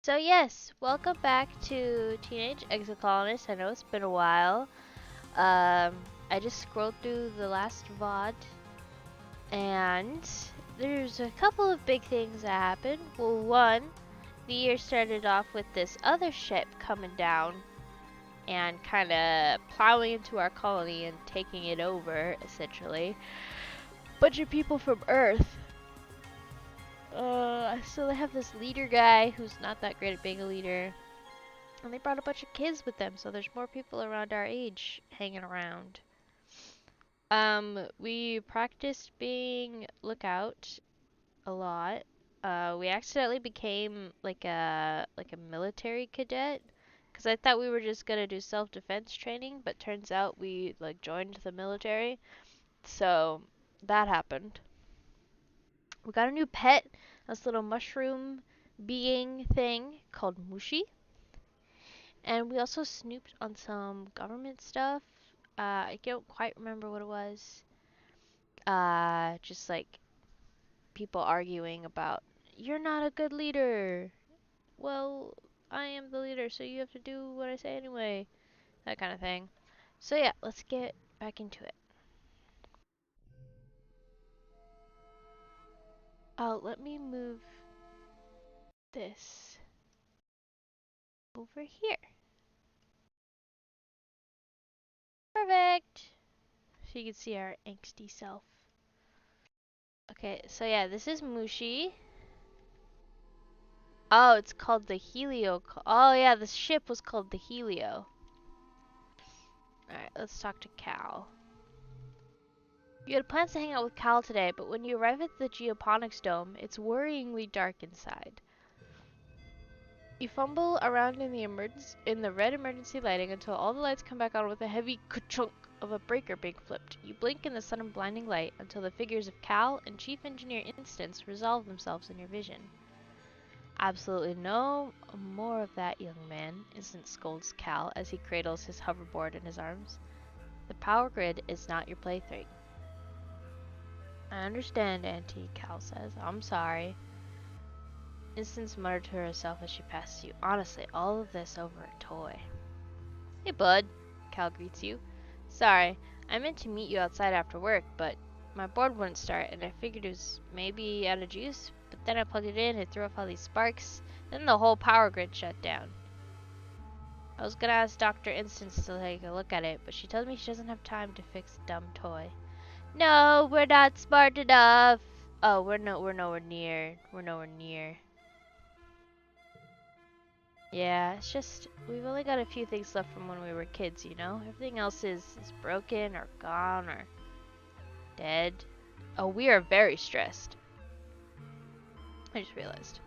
So yes, welcome back to Teenage Exocolonist. I know it's been a while. I just scrolled through the last VOD, and there's a couple of big things that happened. Well, one, the year started off with this other ship coming down and kind of plowing into our colony and taking it over, essentially. Bunch of people from Earth. So they have this leader guy who's not that great at being a leader. And they brought a bunch of kids with them, so there's more people around our age hanging around. We practiced being lookout a lot. We accidentally became like a military cadet, because I thought we were just gonna do self-defense training, but turns out we like joined the military. So that happened. We got a new pet, this little mushroom being thing called Mushi. And we also snooped on some government stuff. I don't quite remember what it was. Just like people arguing about, you're not a good leader. Well, I am the leader, so you have to do what I say anyway. That kind of thing. So yeah, let's get back into it. Let me move this over here. Perfect. So you can see our angsty self. Okay, so yeah, this is Mushi. Oh, it's called the Helio. Oh yeah, the ship was called the Helio. Alright, let's talk to Cal. You had plans to hang out with Cal today, but when you arrive at the geoponics dome, it's worryingly dark inside. You fumble around in the red emergency lighting until all the lights come back on with a heavy ka-chunk of a breaker being flipped. You blink in the sudden blinding light until the figures of Cal and Chief Engineer Instance resolve themselves in your vision. Absolutely no more of that, young man, Instant scolds Cal as he cradles his hoverboard in his arms. The power grid is not your plaything. I understand, Auntie, Cal says. I'm sorry. Instance muttered to herself as she passed you. Honestly, all of this over a toy. Hey, bud, Cal greets you. Sorry, I meant to meet you outside after work, but my board wouldn't start, and I figured it was maybe out of juice, but then I plugged it in, it threw off all these sparks, then the whole power grid shut down. I was gonna ask Dr. Instance to take a look at it, but she tells me she doesn't have time to fix a dumb toy. No, we're not smart enough. Oh, we're nowhere near. We're nowhere near. Yeah, it's just we've only got a few things left from when we were kids, you know? Everything else is broken or gone or dead. Oh, we are very stressed. I just realized.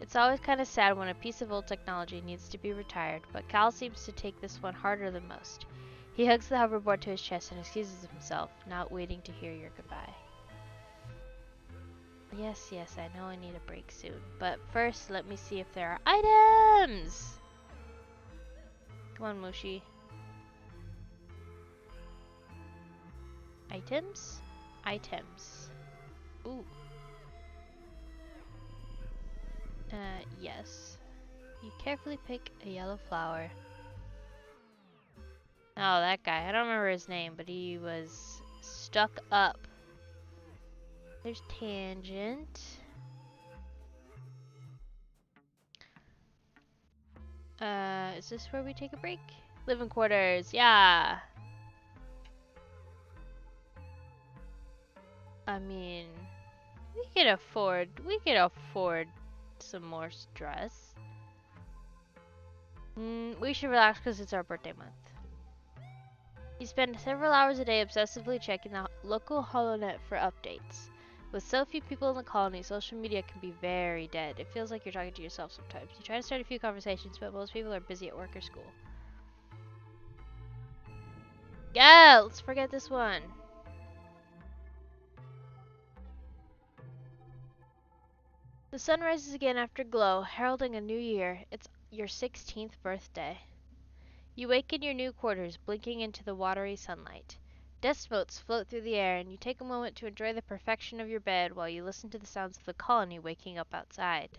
It's always kind of sad when a piece of old technology needs to be retired, but Cal seems to take this one harder than most. He hugs the hoverboard to his chest and excuses himself, not waiting to hear your goodbye. Yes, I know I need a break soon, but first let me see if there are items! Come on, Mushi. Items? Items. Ooh. Yes. You carefully pick a yellow flower. Oh, that guy. I don't remember his name, but he was stuck up. There's Tangent. Is this where we take a break? Living quarters, yeah. I mean, we could afford some more stress. We should relax because it's our birthday month. You spend several hours a day obsessively checking the local HoloNet for updates. With so few people in the colony, social media can be very dead. It feels like you're talking to yourself sometimes. You try to start a few conversations, but most people are busy at work or school. Yeah, let's forget this one. The sun rises again after glow, heralding a new year. It's your 16th birthday. You wake in your new quarters, blinking into the watery sunlight. Dust motes float through the air, and you take a moment to enjoy the perfection of your bed while you listen to the sounds of the colony waking up outside.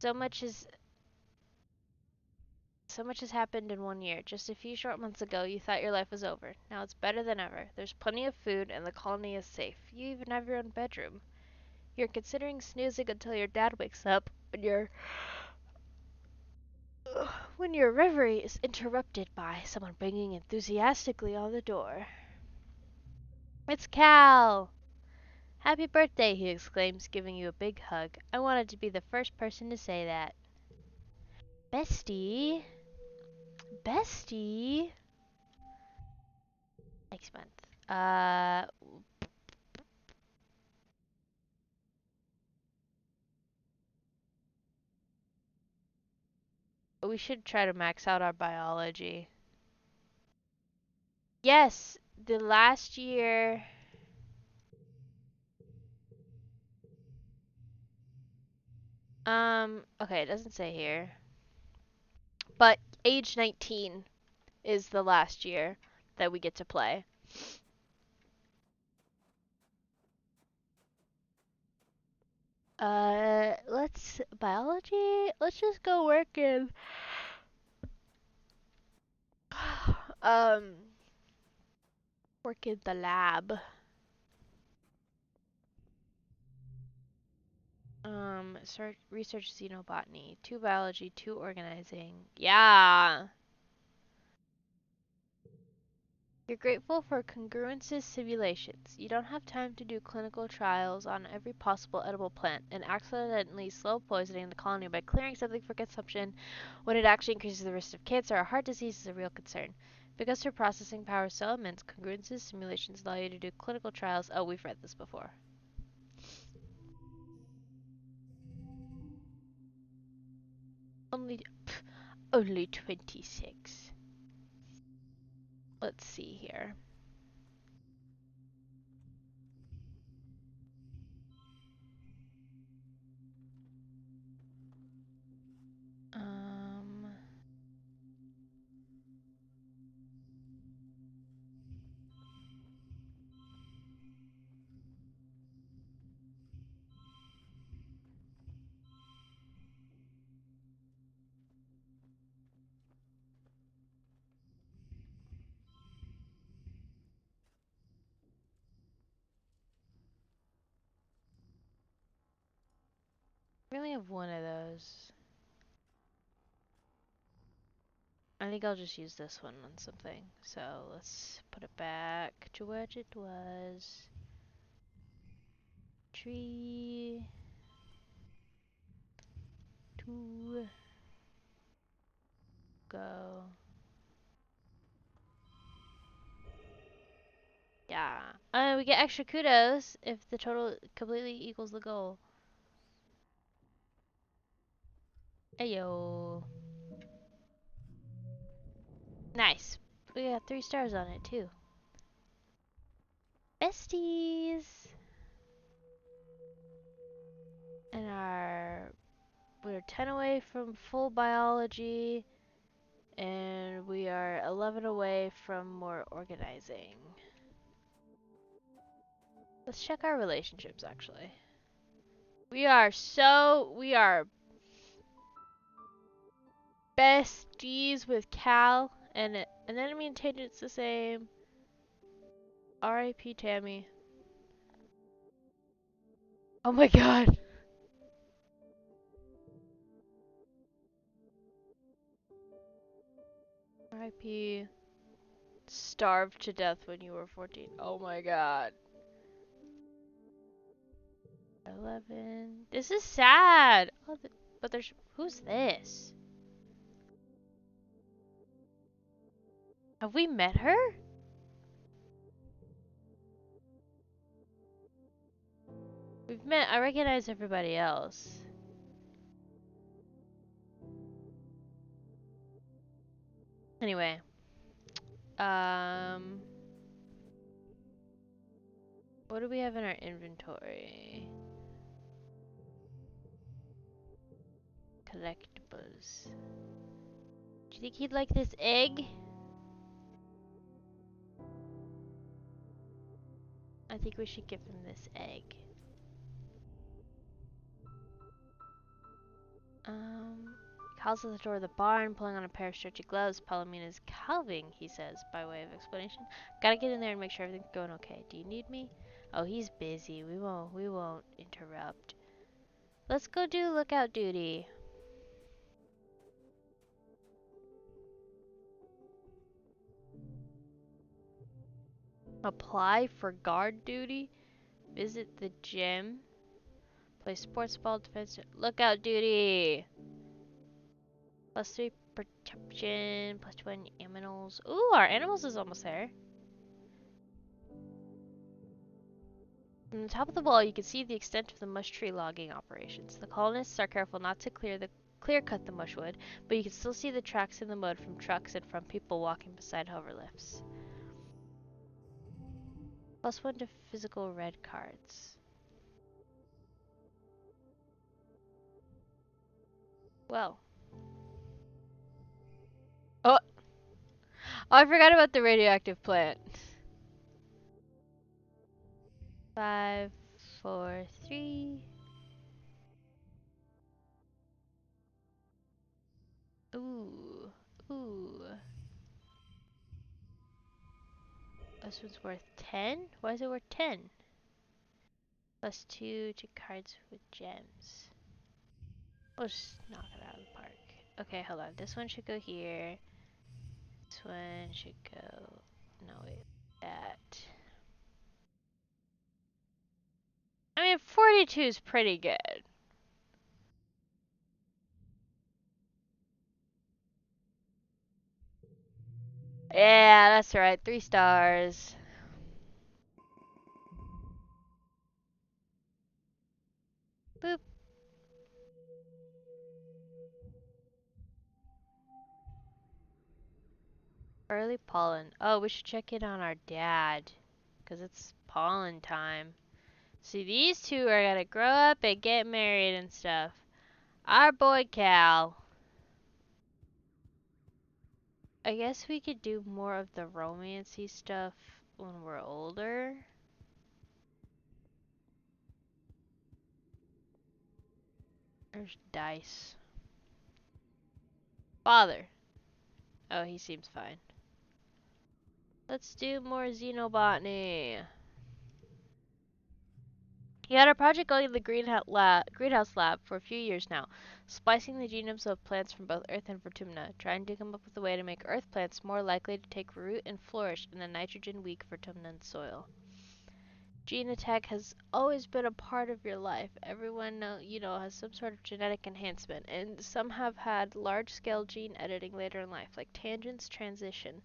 So much is So much has happened in 1 year. Just a few short months ago, you thought your life was over. Now it's better than ever. There's plenty of food, and the colony is safe. You even have your own bedroom. You're considering snoozing until your dad wakes up, when your reverie is interrupted by someone banging enthusiastically on the door. It's Cal! Happy birthday, he exclaims, giving you a big hug. I wanted to be the first person to say that. Bestie? Bestie? Next month. We should try to max out our biology. Yes, the last year. Okay, it doesn't say here. But age 19 is the last year that we get to play. Biology? Let's just go work in, um, work in the lab. Research xenobotany. 2 biology, 2 organizing. Yeah! You're grateful for congruences simulations. You don't have time to do clinical trials on every possible edible plant and accidentally slow poisoning the colony by clearing something for consumption when it actually increases the risk of cancer or heart disease is a real concern. Because her processing power is so immense, congruences simulations allow you to do clinical trials. Oh, we've read this before. Only 26. Let's see here. We only have one of those. I think I'll just use this one on something. So let's put it back to where it was. Tree. 2. Go. Yeah. We get extra kudos if the total completely equals the goal. Ayo. Nice. We got 3 stars on it too. Besties. And we're 10 away from full biology, and we are 11 away from more organizing. Let's check our relationships actually. We are besties with Cal, and enemy intelligence the same. R.I.P. Tammy. Oh my god. R.I.P. Starved to death when you were 14. Oh my god. 11. This is sad. Oh, but who's this? Have we met her? I recognize everybody else. Anyway. What do we have in our inventory? Collectibles. Do you think he'd like this egg? I think we should give him this egg. Cal's at the door of the barn, pulling on a pair of stretchy gloves. Palomina's calving, he says, by way of explanation. Gotta get in there and make sure everything's going okay. Do you need me? Oh, he's busy. We won't interrupt. Let's go do lookout duty. Apply for guard duty. Visit the gym. Play sports ball, defense. Lookout duty. +3 perception, +1 animals. Ooh, our animals is almost there. From the top of the wall, you can see the extent of the mush tree logging operations. The colonists are careful not to clear cut the mushwood, but you can still see the tracks in the mud from trucks and from people walking beside hoverlifts. +1 to physical red cards. Well. Oh, I forgot about the radioactive plant. 5, 4, 3. Ooh. Ooh. This one's worth 10? Why is it worth 10? +2 to cards with gems. We'll just knock it out of the park. Okay, hold on. This one should go here. This one should go... No, wait. That. I mean, 42 is pretty good. Yeah, that's right. 3 stars. Boop. Early pollen. Oh, we should check in on our dad. Because it's pollen time. See, these two are gonna grow up and get married and stuff. Our boy Cal. I guess we could do more of the romancy stuff when we're older. There's dice. Father. Oh, he seems fine. Let's do more xenobotany. He had a project going in the greenhouse lab for a few years now, splicing the genomes of plants from both Earth and Vertumna, trying to come up with a way to make Earth plants more likely to take root and flourish in a nitrogen-weak Vertumnan soil. Gene attack has always been a part of your life. Everyone has some sort of genetic enhancement, and some have had large-scale gene editing later in life, like tangents transition.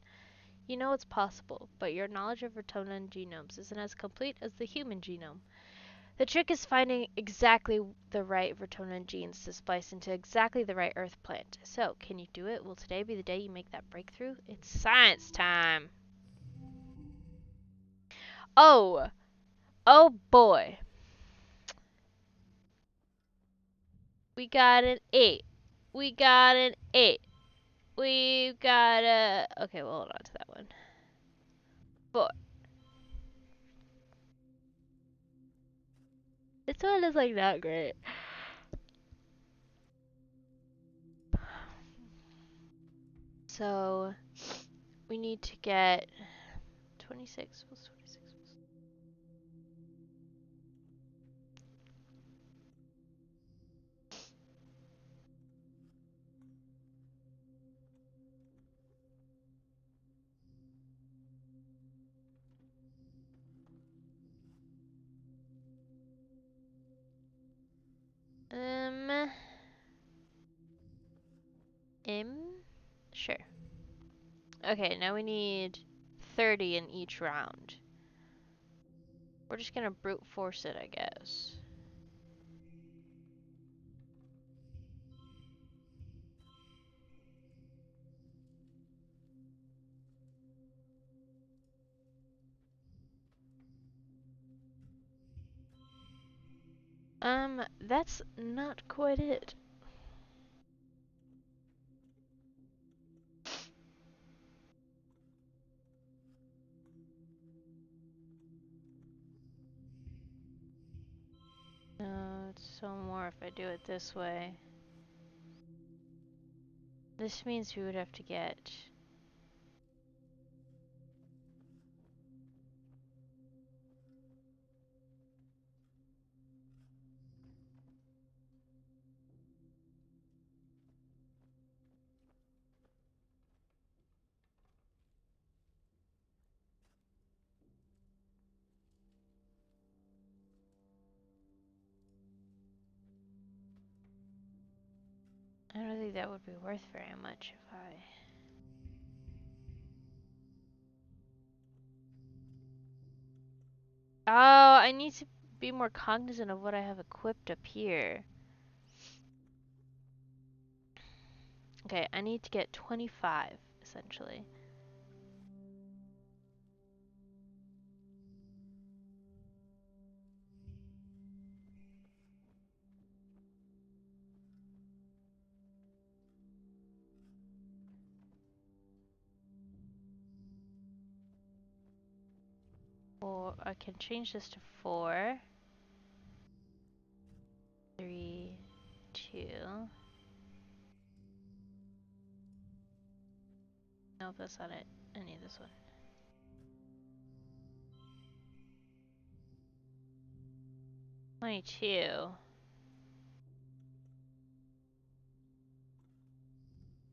You know it's possible, but your knowledge of Vertumnan genomes isn't as complete as the human genome. The trick is finding exactly the right Vertumnan genes to splice into exactly the right Earth plant. So, can you do it? Will today be the day you make that breakthrough? It's science time! Oh! Oh boy! We got an 8. We got an 8. We've got a... Okay, we'll hold on to that one. 4. This one is like not great. So, we need to get 26 plus 26 plus... Sure. Okay, now we need 30 in each round. We're just gonna brute force it, I guess. That's not quite it. No, it's so more if I do it this way. This means we would have to get... I don't think that would be worth very much if I... Oh, I need to be more cognizant of what I have equipped up here. Okay, I need to get 25, essentially. Or I can change this to 4. 3, 2. Nope, that's not it. I need this one. 22.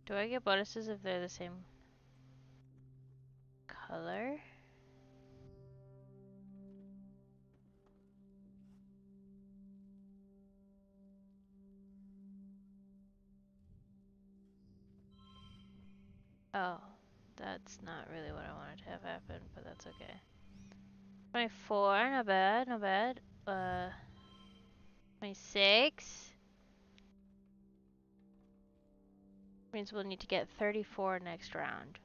Do I get bonuses if they're the same color? Oh, that's not really what I wanted to have happen, but that's okay. 24, not bad, not bad. 26. Means we'll need to get 34 next round.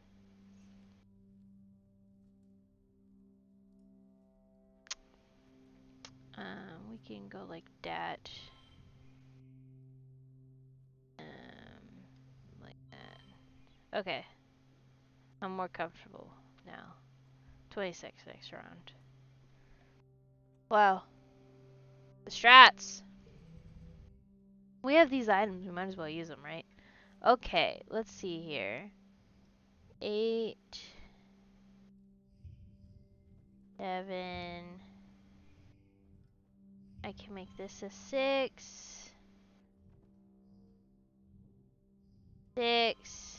We can go like that. Like that. Okay. I'm more comfortable now. 26 next round. Wow. The strats! We have these items, we might as well use them, right? Okay, let's see here. 8, 7. I can make this a 6. 6.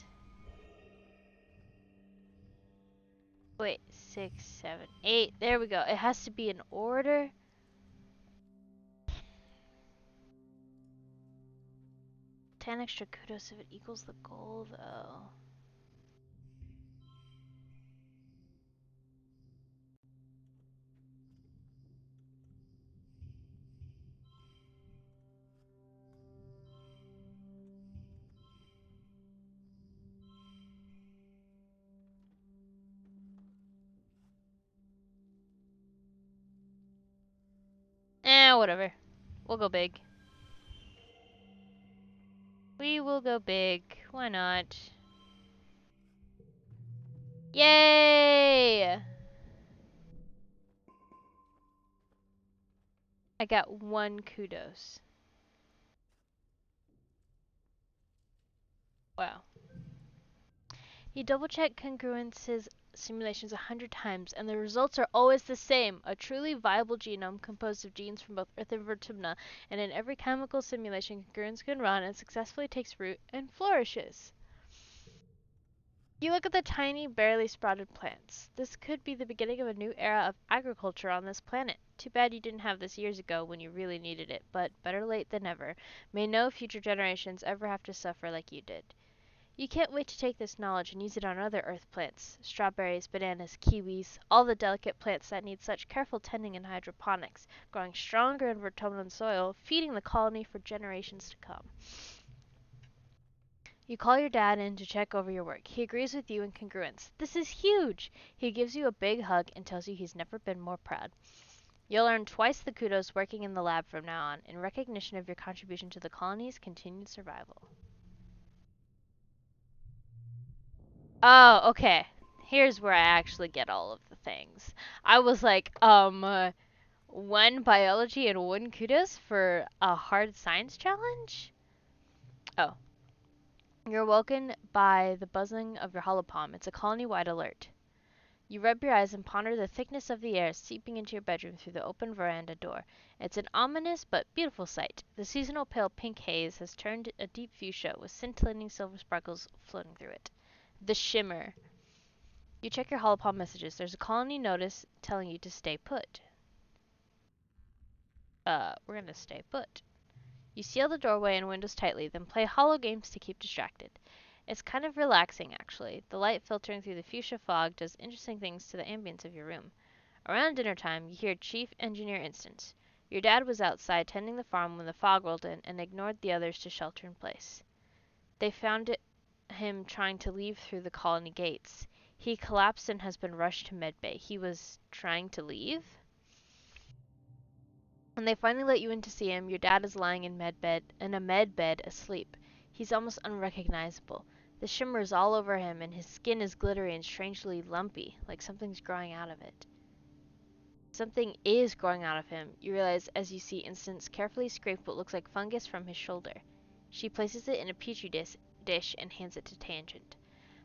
Wait, 6, 7, 8. There we go. It has to be in order. 10 extra kudos if it equals the goal, though. Whatever. We'll go big. We will go big. Why not? Yay! I got 1 kudos. Wow. You double check congruences simulations 100 times, and the results are always the same. A truly viable genome composed of genes from both Earth and Vertumna, and in every chemical simulation congruence can run and successfully takes root and flourishes. You look at the tiny, barely sprouted plants. This could be the beginning of a new era of agriculture on this planet. Too bad you didn't have this years ago when you really needed it, but better late than never. May no future generations ever have to suffer like you did. You can't wait to take this knowledge and use it on other earth plants. Strawberries, bananas, kiwis, all the delicate plants that need such careful tending in hydroponics, growing stronger in Vertumnan soil, feeding the colony for generations to come. You call your dad in to check over your work. He agrees with you in congruence. This is huge! He gives you a big hug and tells you he's never been more proud. You'll earn twice the kudos working in the lab from now on, in recognition of your contribution to the colony's continued survival. Oh, okay. Here's where I actually get all of the things. I was like, 1 biology and 1 kudos for a hard science challenge? Oh. You're woken by the buzzing of your holopalm. It's a colony-wide alert. You rub your eyes and ponder the thickness of the air seeping into your bedroom through the open veranda door. It's an ominous but beautiful sight. The seasonal pale pink haze has turned a deep fuchsia with scintillating silver sparkles floating through it. The shimmer. You check your holopalm messages. There's a colony notice telling you to stay put. We're gonna stay put. You seal the doorway and windows tightly, then play holo games to keep distracted. It's kind of relaxing, actually. The light filtering through the fuchsia fog does interesting things to the ambience of your room. Around dinner time, you hear Chief Engineer Instance. Your dad was outside tending the farm when the fog rolled in and ignored the others to shelter in place. They found him trying to leave through the colony gates. He collapsed and has been rushed to medbay. He was trying to leave? When they finally let you in to see him, your dad is lying in a med bed asleep. He's almost unrecognizable. The shimmer is all over him, and his skin is glittery and strangely lumpy, like something's growing out of it. Something is growing out of him, you realize as you see Instance carefully scrape what looks like fungus from his shoulder. She places it in a petri dish and hands it to Tangent.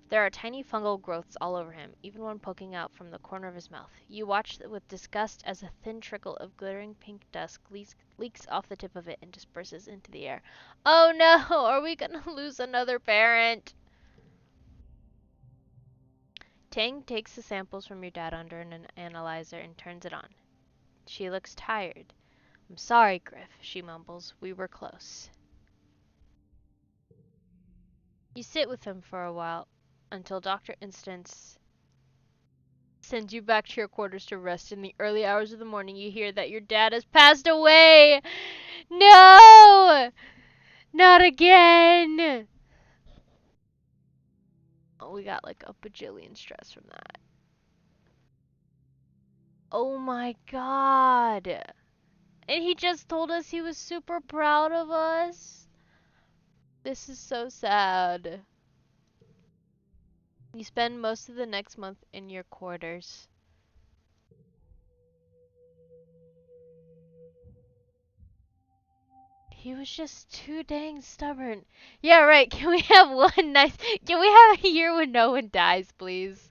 There are tiny fungal growths all over him, even one poking out from the corner of his mouth. You watch with disgust as a thin trickle of glittering pink dust leaks off the tip of it and disperses into the air. Oh no! Are we gonna lose another parent? Tang takes the samples from your dad under an analyzer and turns it on. She looks tired. I'm sorry, Griff, she mumbles. We were close. You sit with him for a while until Dr. Instance sends you back to your quarters to rest. In the early hours of the morning, you hear that your dad has passed away. No! Not again! Oh, we got like a bajillion stress from that. Oh my god. And he just told us he was super proud of us. This is so sad. You spend most of the next month in your quarters. He was just too dang stubborn. Yeah, right. Can we have can we have a year when no one dies, please?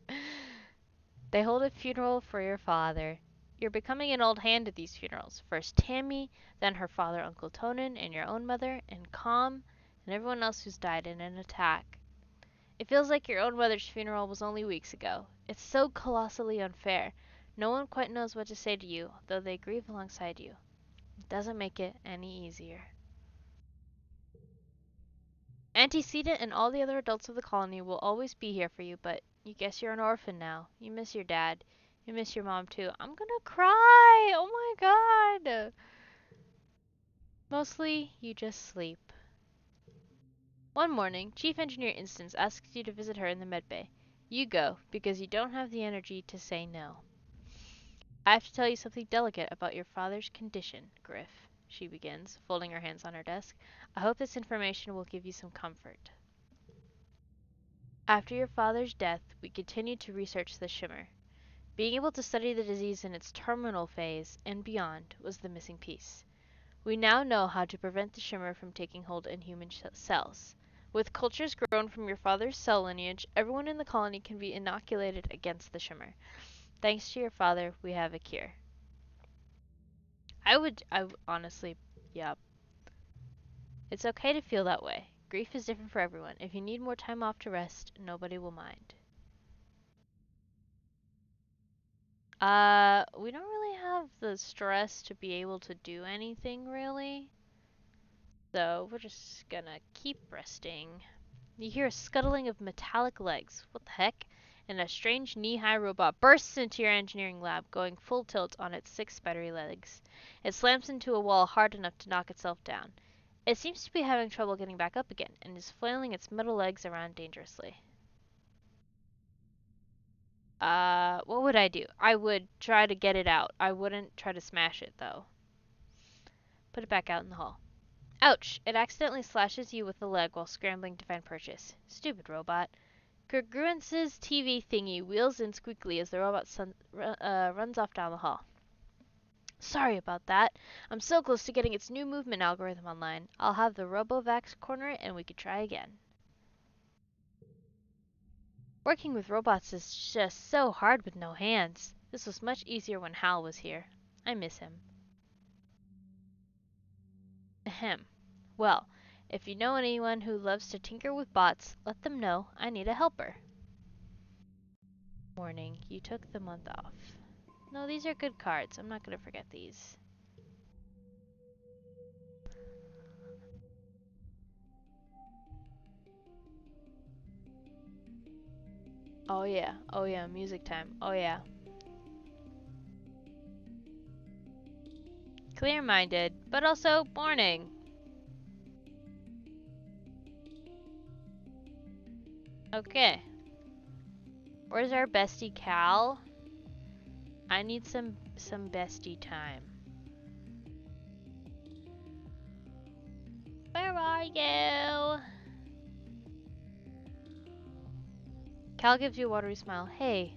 They hold a funeral for your father. You're becoming an old hand at these funerals. First Tammy, then her father, Uncle Tonin, and your own mother, and Com, and everyone else who's died in an attack. It feels like your own mother's funeral was only weeks ago. It's so colossally unfair. No one quite knows what to say to you, though they grieve alongside you. It doesn't make it any easier. Antecedent and all the other adults of the colony will always be here for you, but you guess you're an orphan now. You miss your dad. You miss your mom too. I'm gonna cry! Oh my god! Mostly, you just sleep. One morning, Chief Engineer Instance asks you to visit her in the medbay. You go, because you don't have the energy to say no. I have to tell you something delicate about your father's condition, Griff, she begins, folding her hands on her desk. I hope this information will give you some comfort. After your father's death, we continued to research the shimmer. Being able to study the disease in its terminal phase and beyond was the missing piece. We now know how to prevent the shimmer from taking hold in human cells. With cultures grown from your father's cell lineage, everyone in the colony can be inoculated against the shimmer. Thanks to your father, we have a cure. I honestly, yeah. It's okay to feel that way. Grief is different for everyone. If you need more time off to rest, nobody will mind. We don't really have the stress to be able to do anything, really. So, we're just gonna keep resting. You hear a scuttling of metallic legs. What the heck? And a strange knee-high robot bursts into your engineering lab, going full tilt on its 6 spidery legs. It slams into a wall hard enough to knock itself down. It seems to be having trouble getting back up again, and is flailing its metal legs around dangerously. What would I do? I would try to get it out. I wouldn't try to smash it, though. Put it back out in the hall. Ouch! It accidentally slashes you with the leg while scrambling to find purchase. Stupid robot. Congruence's TV thingy wheels in squeakily as the robot runs off down the hall. Sorry about that. I'm so close to getting its new movement algorithm online. I'll have the RoboVax corner it and we could try again. Working with robots is just so hard with no hands. This was much easier when Hal was here. I miss him. Ahem. Well, if you know anyone who loves to tinker with bots, let them know I need a helper. Warning, you took the month off. No, these are good cards. I'm not going to forget these. Oh yeah, music time. Oh yeah. Clear-minded, but also morning. Okay. Where's our bestie Cal? I need some bestie time. Where are you? Cal gives you a watery smile. Hey,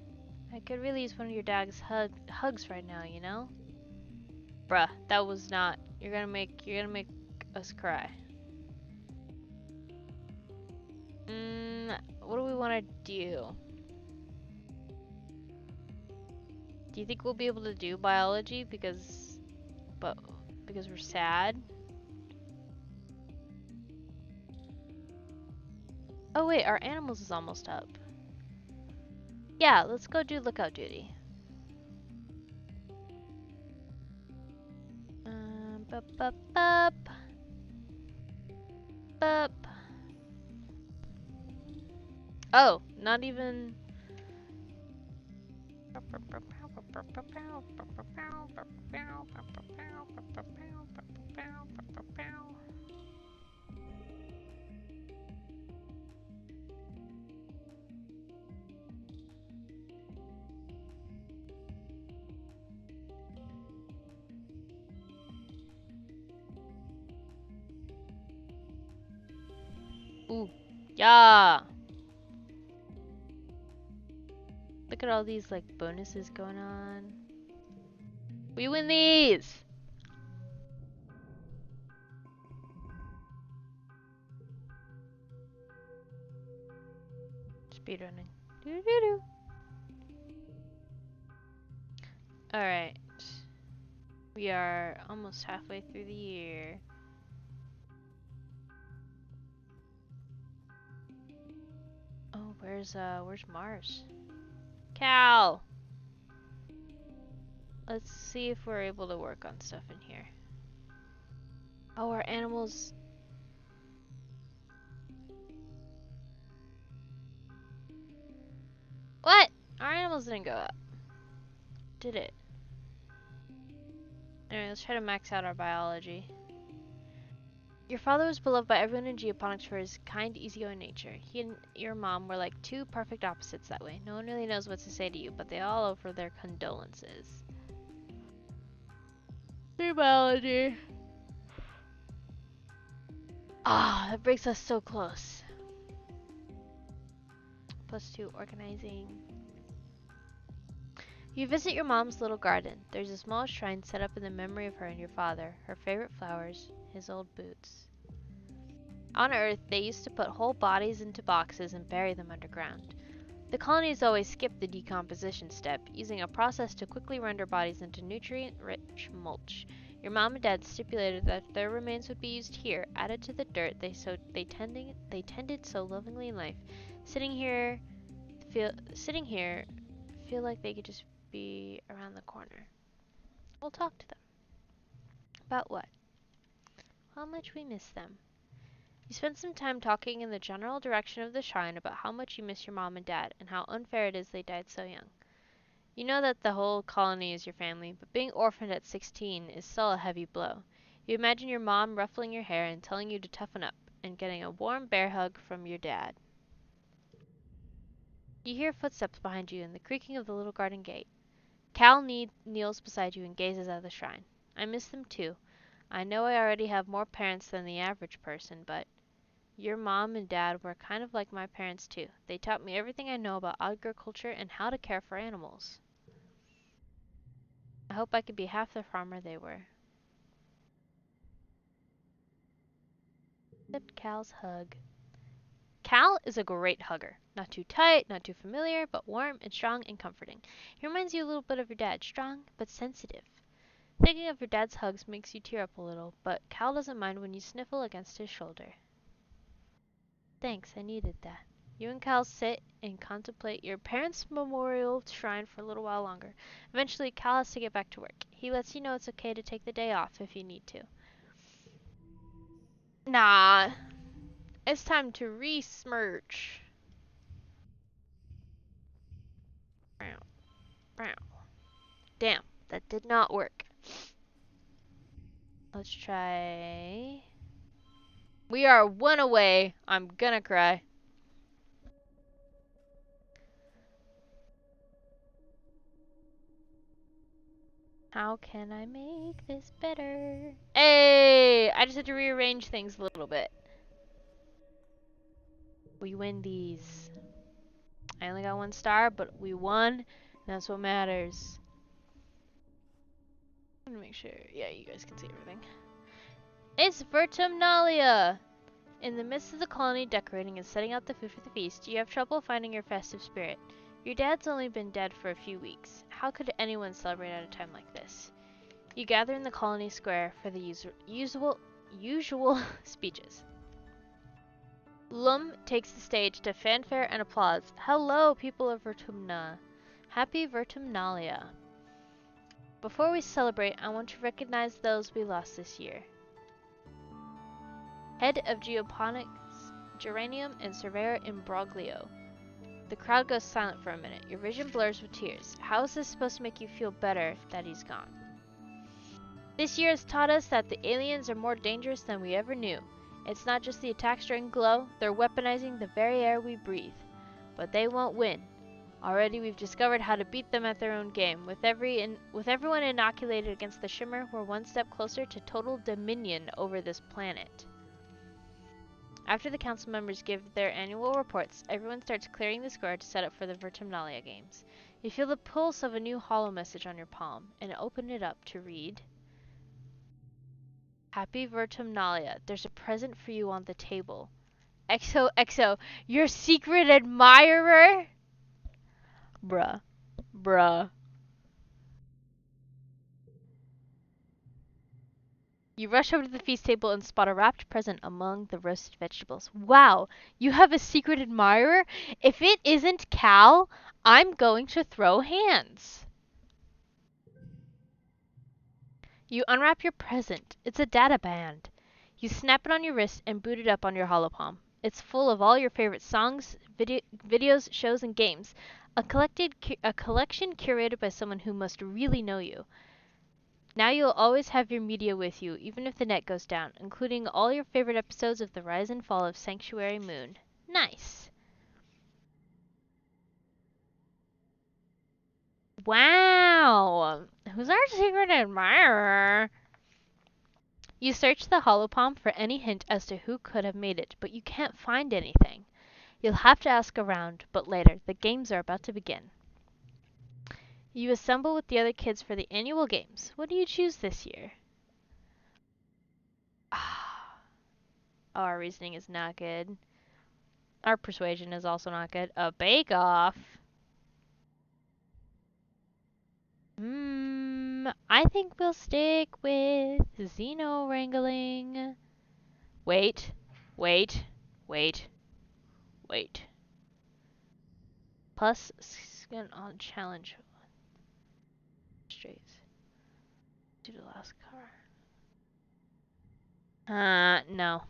I could really use one of your dog's hugs right now, you know? Bruh, that was not. You're gonna make us cry. What do we want to do? Do you think we'll be able to do biology because we're sad? Oh wait, our animals is almost up. Yeah, let's go do lookout duty. Bup, bup, bup. Bup. Oh, not even. Ooh, yeah. Look at all these like bonuses going on. We win these. Speedrunning. Doo doo doo. All right. We are almost halfway through the year. Oh, where's Mars? Cal! Let's see if we're able to work on stuff in here. Oh, our animals. What? Our animals didn't go up. Did it? Anyway, let's try to max out our biology. Your father was beloved by everyone in Geoponics for his kind, easygoing nature. He and your mom were like two perfect opposites that way. No one really knows what to say to you, but they all offer their condolences. Through biology. Ah, that brings us so close. +2 organizing. You visit your mom's little garden. There's a small shrine set up in the memory of her and your father, her favorite flowers, his old boots. On Earth, they used to put whole bodies into boxes and bury them underground. The colonies always skipped the decomposition step, using a process to quickly render bodies into nutrient-rich mulch. Your mom and dad stipulated that their remains would be used here, added to the dirt they tended so lovingly in life. Sitting here, feel like they could just be around the corner. We'll talk to them. About what? How much we miss them. You spent some time talking in the general direction of the shrine about how much you miss your mom and dad, and how unfair it is they died so young. You know that the whole colony is your family, but being orphaned at 16 is still a heavy blow. You imagine your mom ruffling your hair and telling you to toughen up, and getting a warm bear hug from your dad. You hear footsteps behind you and the creaking of the little garden gate. Cal kneels beside you and gazes at the shrine. I miss them too. I know I already have more parents than the average person, but your mom and dad were kind of like my parents too. They taught me everything I know about agriculture and how to care for animals. I hope I could be half the farmer they were. Accept Cal's hug. Cal is a great hugger. Not too tight, not too familiar, but warm and strong and comforting. He reminds you a little bit of your dad, strong but sensitive. Thinking of your dad's hugs makes you tear up a little, but Cal doesn't mind when you sniffle against his shoulder. Thanks, I needed that. You and Cal sit and contemplate your parents' memorial shrine for a little while longer. Eventually, Cal has to get back to work. He lets you know it's okay to take the day off if you need to. Nah, it's time to re-smirch. Damn, that did not work. Let's try... We are one away. I'm gonna cry. How can I make this better? Hey! I just had to rearrange things a little bit. We win these. I only got 1 star, but we won. And that's what matters. I'm gonna make sure. Yeah, you guys can see everything. It's Vertumnalia! In the midst of the colony decorating and setting out the food for the feast, you have trouble finding your festive spirit. Your dad's only been dead for a few weeks. How could anyone celebrate at a time like this? You gather in the colony square for the usual speeches. Lum takes the stage to fanfare and applause. Hello, people of Vertumna. Happy Vertumnalia. Before we celebrate, I want to recognize those we lost this year. Head of Geoponics, Geranium, and Surveyor Imbroglio. The crowd goes silent for a minute. Your vision blurs with tears. How is this supposed to make you feel better that he's gone? This year has taught us that the aliens are more dangerous than we ever knew. It's not just the attacks during Glow, they're weaponizing the very air we breathe. But they won't win. Already we've discovered how to beat them at their own game. With everyone inoculated against the Shimmer, we're one step closer to total dominion over this planet. After the council members give their annual reports, everyone starts clearing the square to set up for the Vertumnalia games. You feel the pulse of a new hollow message on your palm, and open it up to read... Happy Vertumnalia. There's a present for you on the table. XOXO, your secret admirer? Bruh. Bruh. You rush over to the feast table and spot a wrapped present among the roasted vegetables. Wow, you have a secret admirer? If it isn't Cal, I'm going to throw hands. You unwrap your present. It's a data band. You snap it on your wrist and boot it up on your holopalm. It's full of all your favorite songs, videos, shows, and games. A collection curated by someone who must really know you. Now you'll always have your media with you, even if the net goes down, including all your favorite episodes of the rise and fall of Sanctuary Moon. Nice! Wow! Who's our secret admirer? You search the holopalm for any hint as to who could have made it, but you can't find anything. You'll have to ask around, but later. The games are about to begin. You assemble with the other kids for the annual games. What do you choose this year? Oh, our reasoning is not good. Our persuasion is also not good. A bake-off. I think we'll stick with Xeno wrangling. Wait, wait, wait, wait. Plus, skin on challenge. Straight. Do the last car. No.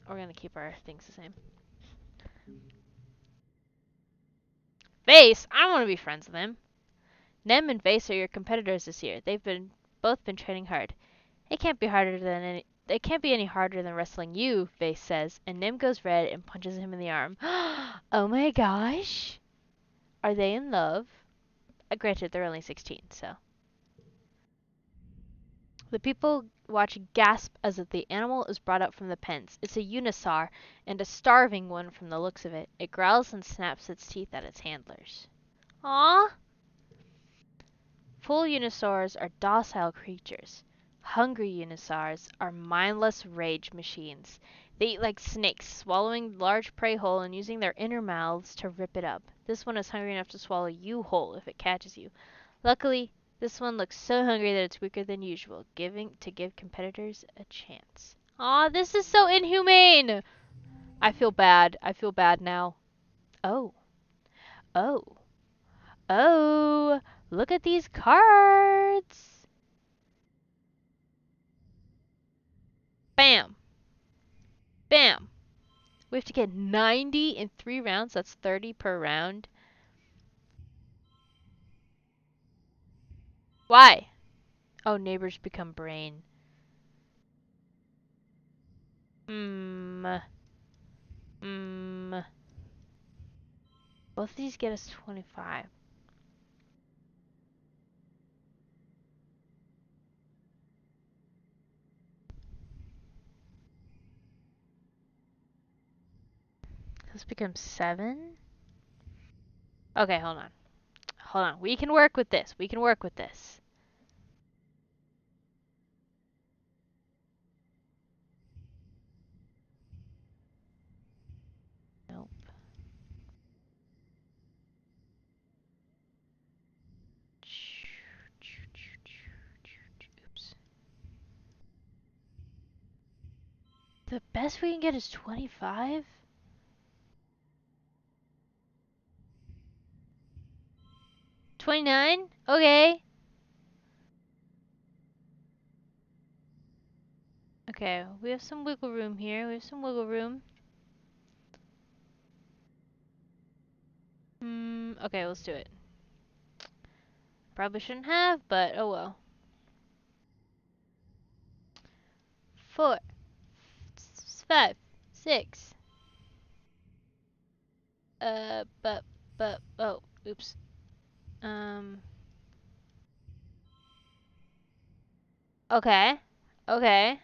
We're gonna keep our things the same. Vase, I want to be friends with him. Nem and Vase are your competitors this year. They've both been training hard. It can't be any harder than wrestling you, Vase says, and Nim goes red and punches him in the arm. Oh my gosh! Are they in love? Granted, they're only 16, so. The people watch gasp as the animal is brought up from the pens. It's a unisaur, and a starving one from the looks of it. It growls and snaps its teeth at its handlers. Aww! Full unisaurs are docile creatures. Hungry unisaurs are mindless rage machines. They eat like snakes, swallowing large prey whole and using their inner mouths to rip it up. This one is hungry enough to swallow you whole if it catches you. Luckily, this one looks so hungry that it's weaker than usual, to give competitors a chance. Aw, this is so inhumane! I feel bad. I feel bad now. Oh. Oh. Oh. Look at these cards! Bam. Bam. We have to get 90 in 3 rounds. That's 30 per round. Why? Oh, neighbors become brain. Both of these get us 25. This becomes 7. Okay, hold on. Hold on. We can work with this. We can work with this. Nope. Oops. The best we can get is 25? 29? Okay. Okay, we have some wiggle room here. We have some wiggle room. Okay, let's do it. Probably shouldn't have, but oh well. 4, 5, 6. Oh, oops. Okay. Okay.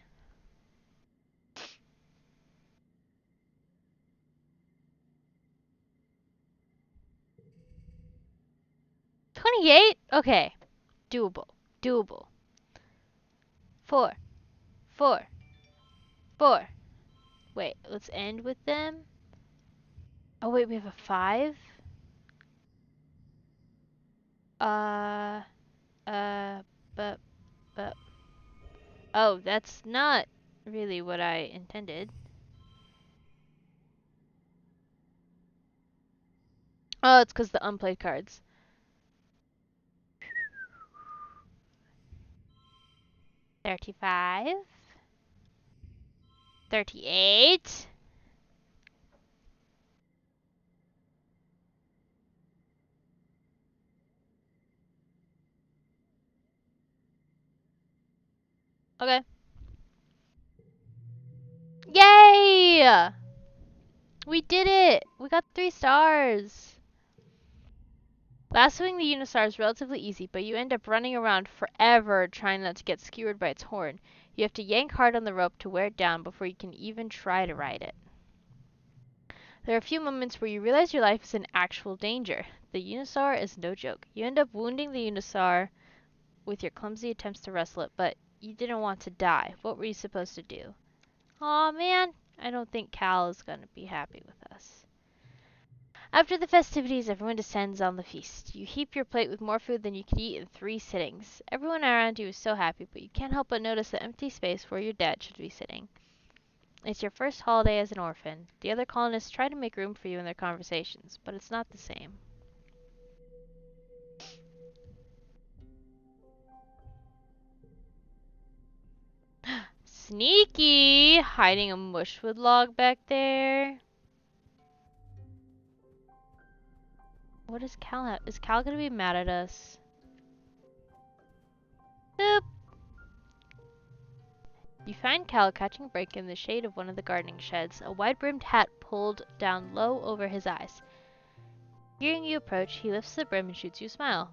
28? Okay. Doable. Doable. 4, 4, 4. Wait, let's end with them. Oh wait, we have a 5? Uh, uh, but, oh, that's not really what I intended. Oh, it's because the unplayed cards. 35. 38. Okay. Yay! We did it! We got 3 stars! Lassoing the Unisar is relatively easy, but you end up running around forever trying not to get skewered by its horn. You have to yank hard on the rope to wear it down before you can even try to ride it. There are a few moments where you realize your life is in actual danger. The Unisar is no joke. You end up wounding the Unisar with your clumsy attempts to wrestle it, but you didn't want to die. What were you supposed to do? Aw, man. I don't think Cal is going to be happy with us. After the festivities, everyone descends on the feast. You heap your plate with more food than you could eat in 3 sittings. Everyone around you is so happy, but you can't help but notice the empty space where your dad should be sitting. It's your first holiday as an orphan. The other colonists try to make room for you in their conversations, but it's not the same. Sneaky! Hiding a mushwood log back there. What is Cal have? Is Cal gonna be mad at us? Boop! You find Cal catching a break in the shade of one of the gardening sheds, a wide-brimmed hat pulled down low over his eyes. Hearing you approach, he lifts the brim and shoots you a smile.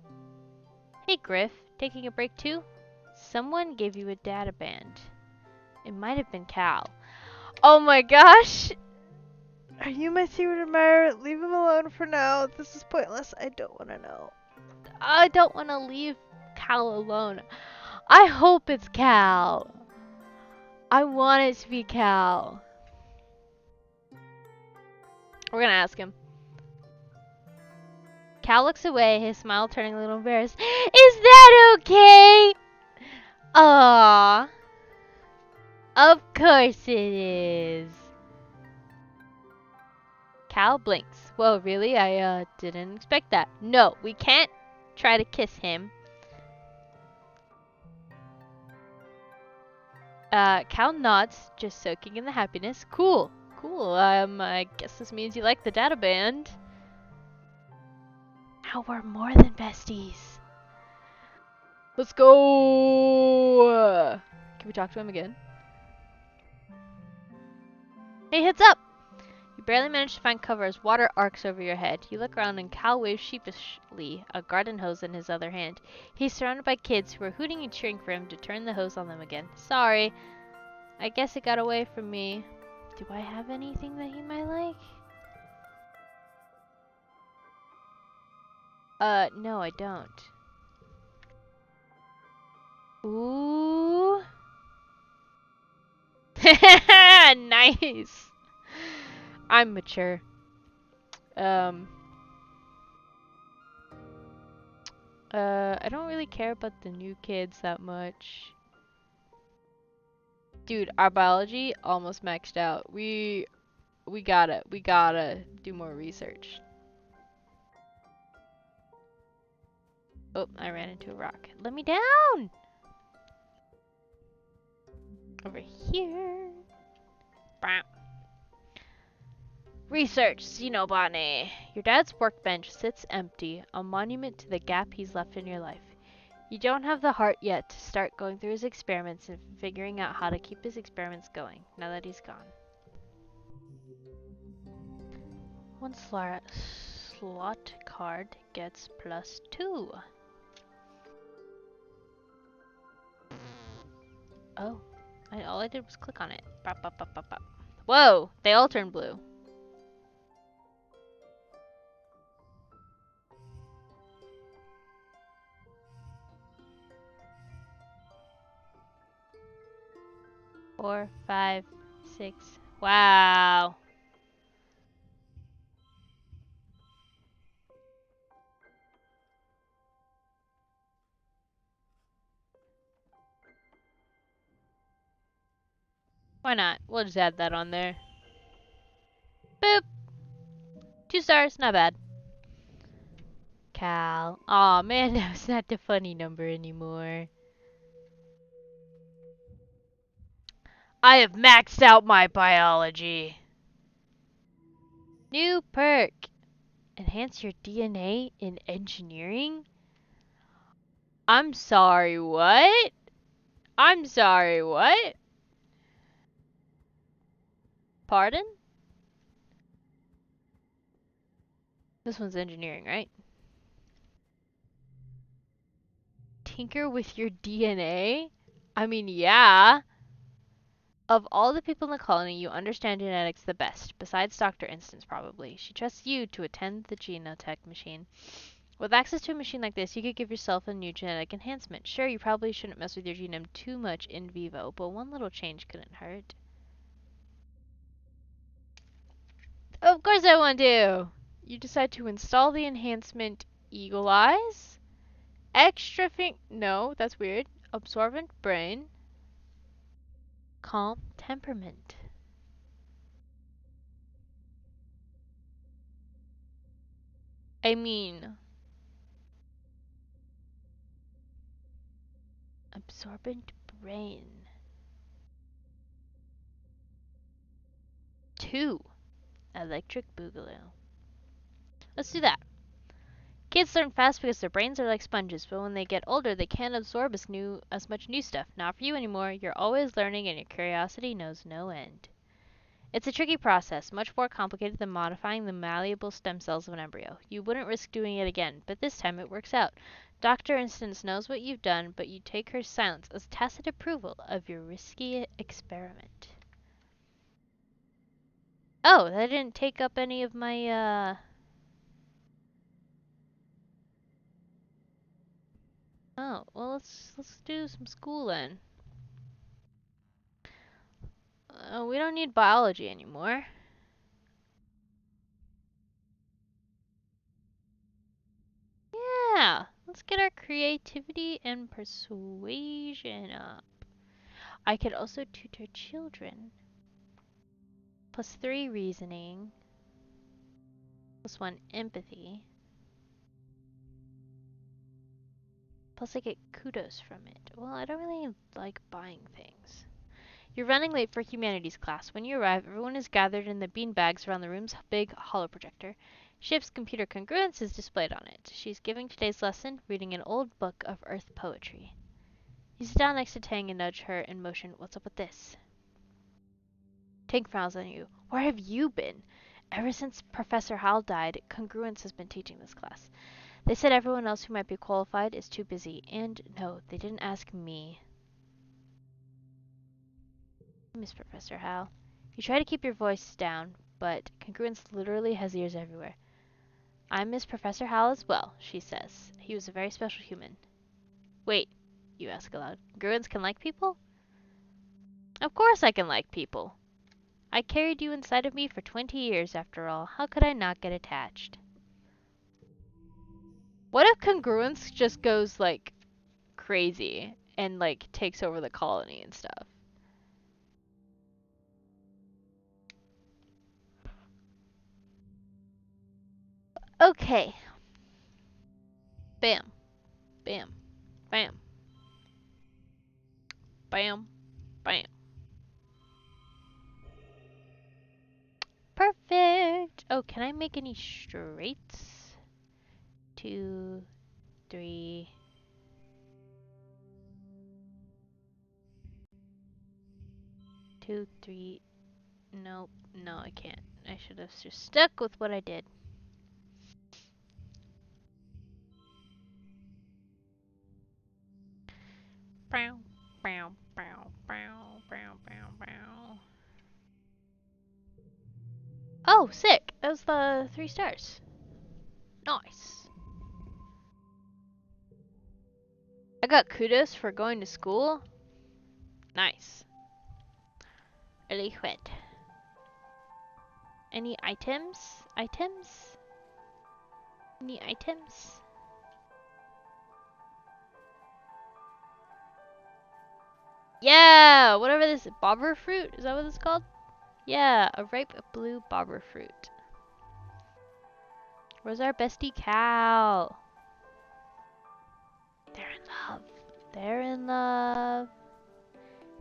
Hey, Griff. Taking a break too? Someone gave you a data band. It might have been Cal. Oh my gosh! Are you my secret admirer? Leave him alone for now. This is pointless. I don't want to know. I don't want to leave Cal alone. I hope it's Cal. I want it to be Cal. We're gonna ask him. Cal looks away, his smile turning a little embarrassed. Is that okay? Aww. Of course it is. Cal blinks. Whoa, really? I didn't expect that. No, we can't try to kiss him. Cal nods, just soaking in the happiness. Cool. Cool. I guess this means you like the data band. Now we're more than besties. Let's go! Can we talk to him again? Hey, heads up! You barely manage to find cover as water arcs over your head. You look around and Cal waves sheepishly, a garden hose in his other hand. He's surrounded by kids who are hooting and cheering for him to turn the hose on them again. Sorry. I guess it got away from me. Do I have anything that he might like? No, I don't. Ooh. Nice. I'm mature. I don't really care about the new kids that much. Dude, our biology almost maxed out. We gotta do more research. Oh, I ran into a rock. Let me down! Over here. Bah. Research, xenobotany. Your dad's workbench sits empty, a monument to the gap he's left in your life. You don't have the heart yet to start going through his experiments and figuring out how to keep his experiments going, now that he's gone. One slot card gets +2. Oh, all I did was click on it. Bop, bop, bop, bop, bop. Whoa, they all turned blue. Four, five, six. Wow. Why not? We'll just add that on there. Boop. 2 stars, not bad. Cal. Aw, man, that's not the funny number anymore. I have maxed out my biology. New perk. Enhance your DNA in engineering? I'm sorry, what? I'm sorry, what? Pardon? This one's engineering, right? Tinker with your DNA? I mean, yeah. Of all the people in the colony, you understand genetics the best, besides Dr. Instance, probably. She trusts you to attend the genotech machine. With access to a machine like this, you could give yourself a new genetic enhancement. Sure, you probably shouldn't mess with your genome too much in vivo, but one little change couldn't hurt. Of course I want to! You decide to install the enhancement Eagle Eyes? No, that's weird. Absorbent brain. Calm temperament. I mean... Absorbent brain. 2. Electric Boogaloo. Let's do that. Kids learn fast because their brains are like sponges, but when they get older, they can't absorb as much new stuff. Not for you anymore. You're always learning and your curiosity knows no end. It's a tricky process, much more complicated than modifying the malleable stem cells of an embryo. You wouldn't risk doing it again, but this time it works out. Dr. Instance knows what you've done, but you take her silence as tacit approval of your risky experiment. Oh, that didn't take up any of my, Oh, well, let's do some school then. We don't need biology anymore. Let's get our creativity and persuasion up. I could also tutor children. +3 reasoning. +1 empathy. Plus I get kudos from it. Well, I don't really like buying things. You're running late for humanities class. When you arrive, everyone is gathered in the beanbags around the room's big holoprojector. Ship's computer congruence is displayed on it. She's giving today's lesson, reading an old book of Earth poetry. You sit down next to Tang and nudge her in motion. What's up with this? Tang frowns on you. Where have you been? Ever since Professor Hal died, congruence has been teaching this class. They said everyone else who might be qualified is too busy. And no, they didn't ask me. Miss Professor Hal. You try to keep your voice down, but congruence literally has ears everywhere. I'm Miss Professor Hal as well, she says. He was a very special human. Wait, you ask aloud. Congruence can like people? Of course I can like people. I carried you inside of me for 20 years after all. How could I not get attached? What if congruence just goes, like, crazy and, like, takes over the colony and stuff? Okay. Bam. Bam. Bam. Bam. Bam. Perfect. Oh, can I make any straights? 2, 3. 2, 3. Nope. No, I can't. I should have just stuck with what I did. Bow, bow, bow, bow, bow, bow, bow. Oh, sick! That was the 3 stars. Nice. I got kudos for going to school. Nice. Really wet. Any items? Items? Any items? Yeah! Whatever this bobber fruit? Is that what it's called? Yeah, a ripe blue bobber fruit. Where's our bestie Cal? They're in love. They're in love.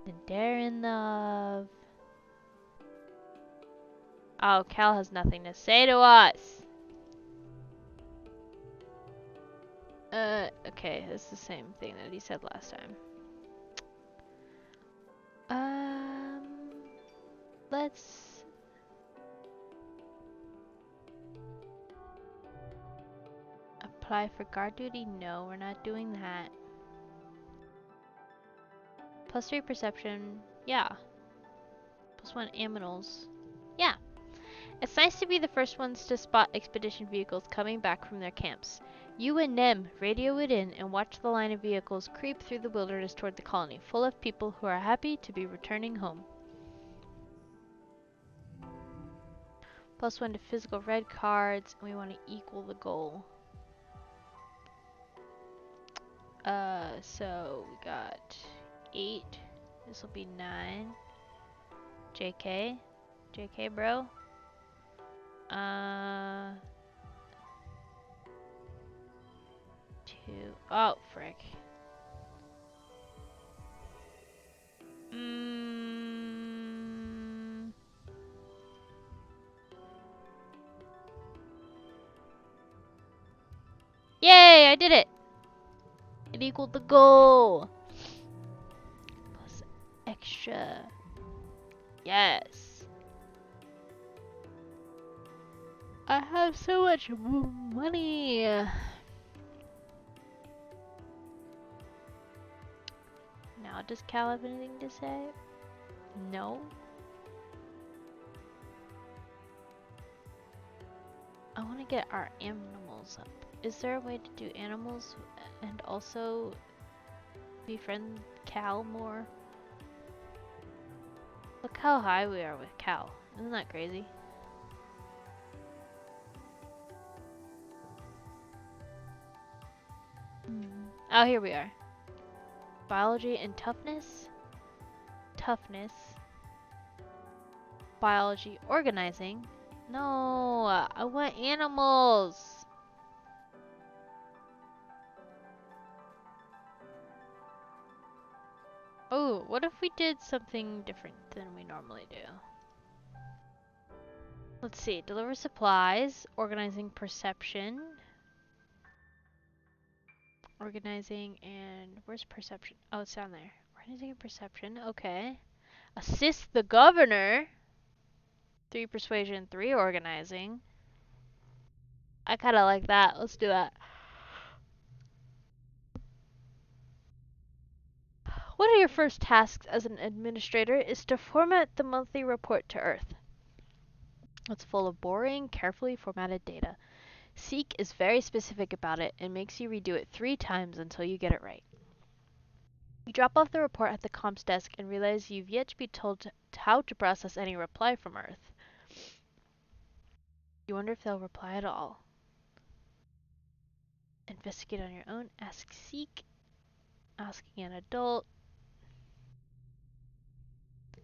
And they're in love. Oh, Cal has nothing to say to us. Okay, it's the same thing that he said last time. Let's... apply for guard duty? No, we're not doing that. +3 perception, yeah. +1 aminals, yeah. It's nice to be the first ones to spot expedition vehicles coming back from their camps. You and Nem radio it in and watch the line of vehicles creep through the wilderness toward the colony, full of people who are happy to be returning home. +1 to physical red cards, and we want to equal the goal. So we got 8. This will be 9. JK. JK, bro. 2. Oh, frick. Yay, I did it! It equaled the goal! Plus extra. Yes. I have so much money. Now, does Cal have anything to say? No. I want to get our animals up. Is there a way to do animals and also befriend Cal more? Look how high we are with Cal. Isn't that crazy? Oh, here we are. Biology and toughness. Toughness. Biology, organizing. No, I want animals. Oh, what if we did something different than we normally do? Let's see. Deliver supplies, organizing perception. Organizing and where's perception? Oh, it's down there. Organizing and perception. Okay. Assist the governor. 3 persuasion, 3 organizing. I kind of like that. Let's do that. One of your first tasks as an administrator is to format the monthly report to Earth. It's full of boring, carefully formatted data. Seek is very specific about it and makes you redo it 3 times until you get it right. You drop off the report at the comms desk and realize you've yet to be told how to process any reply from Earth. You wonder if they'll reply at all. Investigate on your own. Ask Seek. Asking an adult.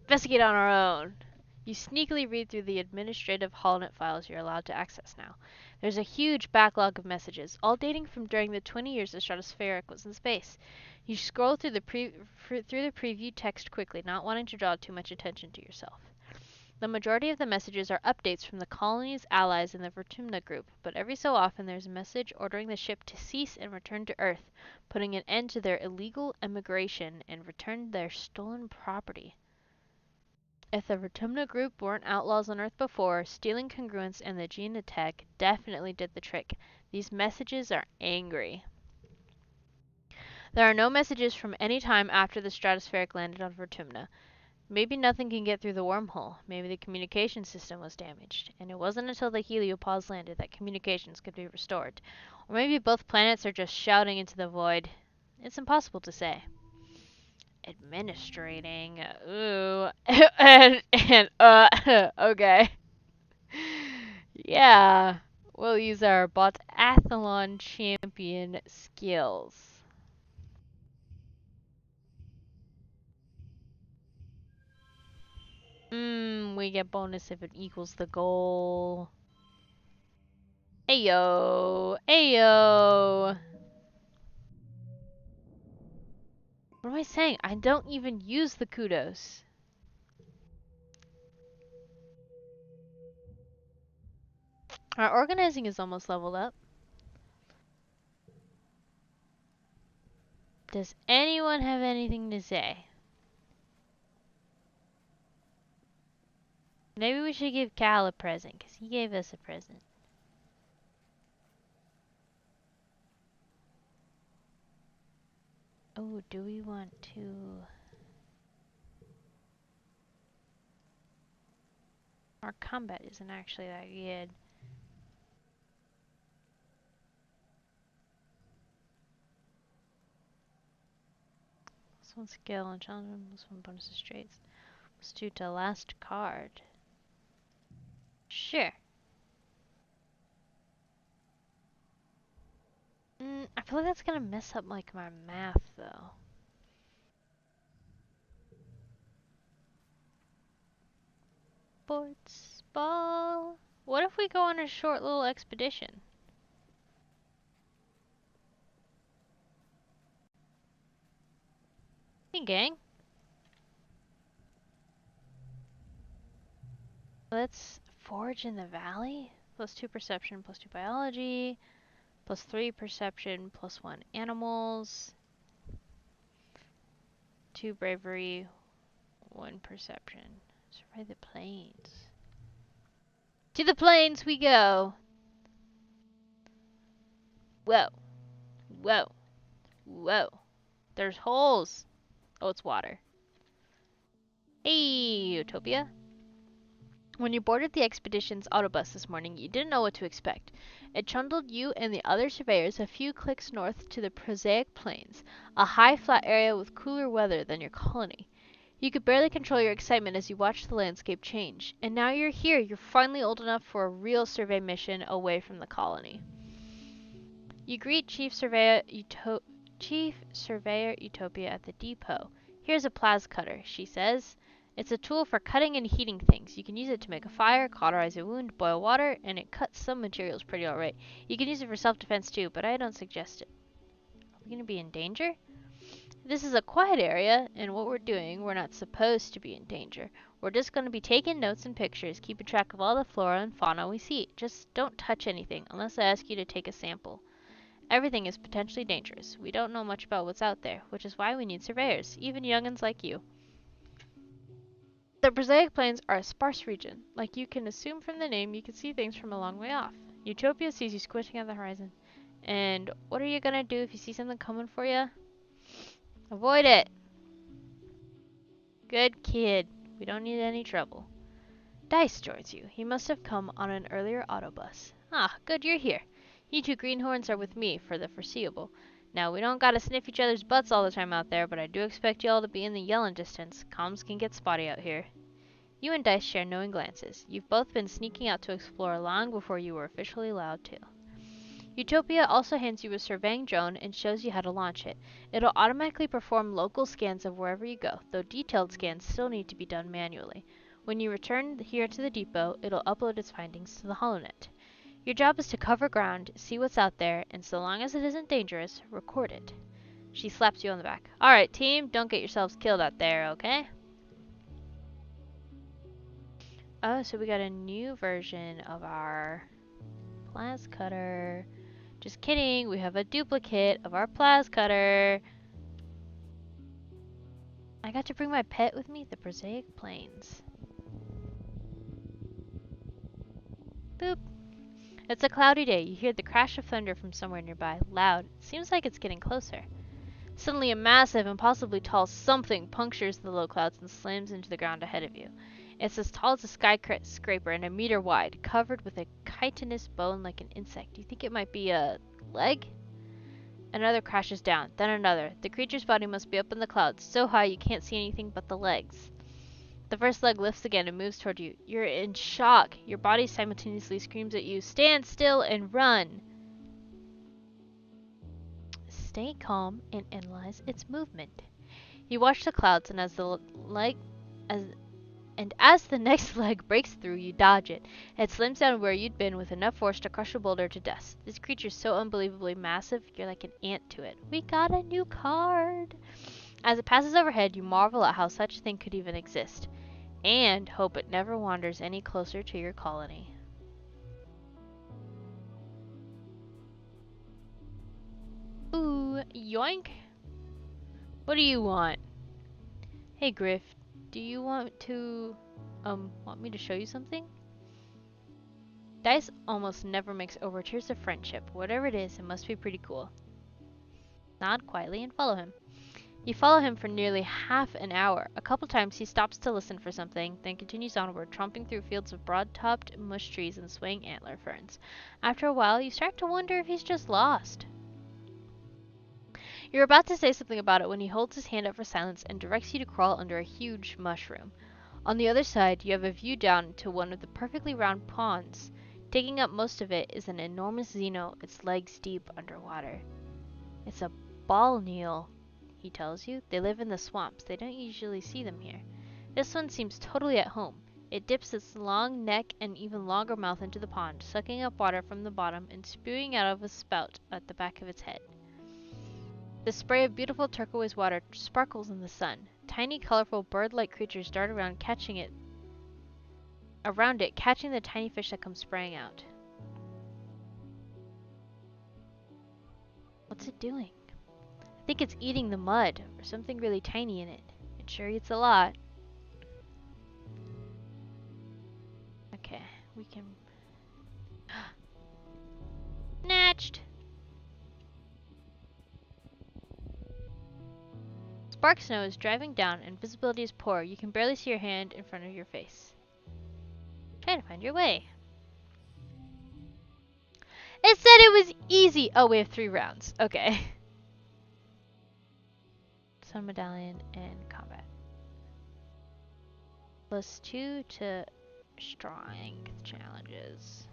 Investigate on our own. You sneakily read through the administrative HoloNet files you're allowed to access now. There's a huge backlog of messages, all dating from during the 20 years the stratospheric was in space. You scroll through the preview text quickly, not wanting to draw too much attention to yourself. The majority of the messages are updates from the colony's allies in the Vertumna group, but every so often there's a message ordering the ship to cease and return to Earth, putting an end to their illegal emigration and return their stolen property. If the Vertumna group weren't outlaws on Earth before, stealing congruence and the genetech definitely did the trick. These messages are angry. There are no messages from any time after the stratospheric landed on Vertumna. Maybe nothing can get through the wormhole. Maybe the communication system was damaged. And it wasn't until the heliopause landed that communications could be restored. Or maybe both planets are just shouting into the void. It's impossible to say. Administrating. Ooh. Okay. Yeah. We'll use our Botathlon champion skills. We get bonus if it equals the goal. Ayo! Ayo! What am I saying? I don't even use the kudos. Our organizing is almost leveled up. Does anyone have anything to say? Maybe we should give Cal a present, because he gave us a present. Oh, do we want to... Our combat isn't actually that good. Plus 1 skill and challenge, plus 1 bonus to traits. Plus 2 to last card. Sure. I feel like that's gonna mess up like my math though. Sports ball. What if we go on a short little expedition? Hey gang. Let's forage in the valley. Plus 2 perception, plus 2 biology, plus 3 perception, plus 1 animals, 2 bravery, 1 perception. Survey the plains. To the plains we go! Whoa. Whoa. Whoa. There's holes. Oh, it's water. Hey, Utopia. When you boarded the expedition's autobus this morning, you didn't know what to expect. It trundled you and the other surveyors a few clicks north to the prosaic plains, a high, flat area with cooler weather than your colony. You could barely control your excitement as you watched the landscape change. And now you're here. You're finally old enough for a real survey mission away from the colony. You greet Chief Surveyor Chief Surveyor Utopia at the depot. Here's a plas cutter, she says. It's a tool for cutting and heating things. You can use it to make a fire, cauterize a wound, boil water, and it cuts some materials pretty alright. You can use it for self-defense too, but I don't suggest it. Are we gonna be in danger? This is a quiet area, and what we're doing, we're not supposed to be in danger. We're just going to be taking notes and pictures, keeping track of all the flora and fauna we see. Just don't touch anything, unless I ask you to take a sample. Everything is potentially dangerous. We don't know much about what's out there, which is why we need surveyors, even young'uns like you. The Prosaic Plains are a sparse region. Like you can assume from the name, you can see things from a long way off. Utopia sees you squinting at the horizon. And what are you going to do if you see something coming for you? Avoid it. Good kid. We don't need any trouble. Dice joins you. He must have come on an earlier autobus. Ah, good you're here. You two greenhorns are with me for the foreseeable. Now, we don't gotta sniff each other's butts all the time out there, but I do expect you all to be in the yelling distance. Comms can get spotty out here. You and Dice share knowing glances. You've both been sneaking out to explore long before you were officially allowed to. Utopia also hands you a surveying drone and shows you how to launch it. It'll automatically perform local scans of wherever you go, though detailed scans still need to be done manually. When you return here to the depot, it'll upload its findings to the HoloNet. Your job is to cover ground, see what's out there, and so long as it isn't dangerous, record it. She slaps you on the back. Alright, team, don't get yourselves killed out there, okay? Oh, so we got a new version of our plas cutter. Just kidding, we have a duplicate of our plas cutter. I got to bring my pet with me, the Prosaic Plains. Boop. It's a cloudy day. You hear the crash of thunder from somewhere nearby. Loud. It seems like it's getting closer. Suddenly a massive, impossibly tall something punctures the low clouds and slams into the ground ahead of you. It's as tall as a skyscraper and a meter wide, covered with a chitinous bone like an insect. You think it might be a leg? Another crashes down, then another. The creature's body must be up in the clouds, so high you can't see anything but the legs. The first leg lifts again and moves toward you. You're in shock. Your body simultaneously screams at you, "Stand still and run!" Stay calm and analyze its movement. You watch the clouds, and as the next leg breaks through, you dodge it. It slams down where you'd been with enough force to crush a boulder to dust. This creature's so unbelievably massive, you're like an ant to it. We got a new card! As it passes overhead, you marvel at how such a thing could even exist, and hope it never wanders any closer to your colony. Ooh, yoink! What do you want? Hey, Griff, do you want me to show you something? Dice almost never makes overtures of friendship. Whatever it is, it must be pretty cool. Nod quietly and follow him. You follow him for nearly half an hour. A couple times he stops to listen for something, then continues onward, tromping through fields of broad-topped mush trees and swaying antler ferns. After a while, you start to wonder if he's just lost. You're about to say something about it when he holds his hand up for silence and directs you to crawl under a huge mushroom. On the other side, you have a view down to one of the perfectly round ponds. Taking up most of it is an enormous xeno, its legs deep underwater. It's a ball kneel, he tells you. They live in the swamps. They don't usually see them here. This one seems totally at home. It dips its long neck and even longer mouth into the pond, sucking up water from the bottom and spewing out of a spout at the back of its head. The spray of beautiful turquoise water sparkles in the sun. Tiny, colorful, bird-like creatures dart around, catching the tiny fish that come spraying out. What's it doing? I think it's eating the mud, or something really tiny in it. It sure eats a lot. Okay, we can... Snatched! Spark snow is driving down and visibility is poor. You can barely see your hand in front of your face. Trying to find your way. It said it was easy! Oh, we have 3 rounds. Okay. Sun medallion and combat. +2 to strength challenges.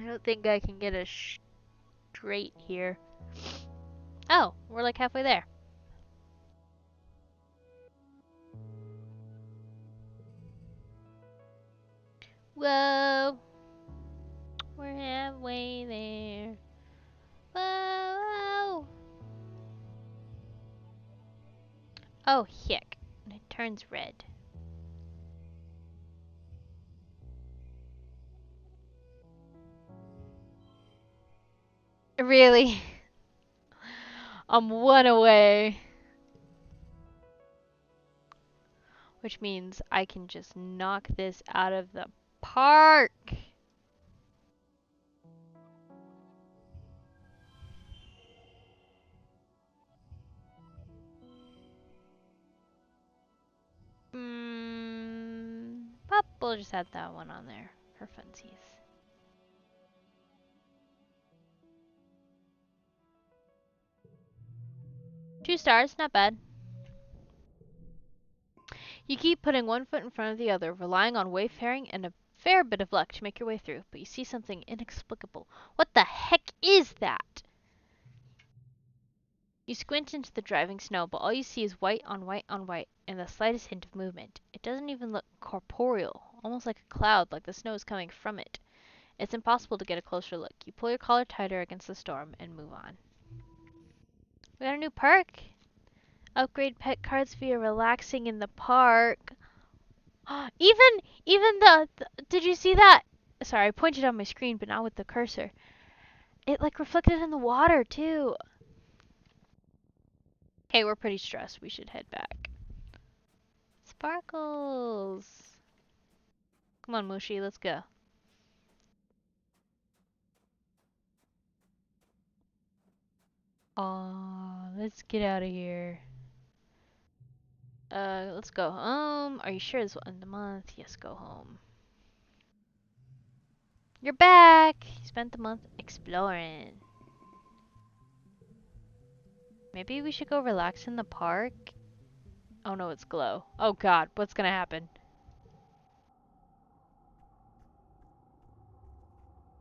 don't think I can get a straight here. Oh, we're like halfway there. Whoa. We're halfway there. Whoa. Oh, heck. It turns red. Really? I'm one away. Which means I can just knock this out of the park. But we'll just add that one on there for funsies. Two stars, not bad. You keep putting one foot in front of the other, relying on wayfaring and a fair bit of luck to make your way through, but you see something inexplicable. What the heck is that? You squint into the driving snow, but all you see is white on white on white, and the slightest hint of movement. It doesn't even look corporeal, almost like a cloud, like the snow is coming from it. It's impossible to get a closer look. You pull your collar tighter against the storm and move on. We got a new perk. Upgrade pet cards via relaxing in the park. even the did you see that? Sorry, I pointed on my screen, but not with the cursor. It like reflected in the water too. Okay, we're pretty stressed. We should head back. Sparkles. Come on, Mushi, let's go. Aw, let's get out of here. Let's go home. Are you sure this will end the month? Yes, go home. You're back! You spent the month exploring. Maybe we should go relax in the park? Oh no, it's glow. Oh god, what's gonna happen?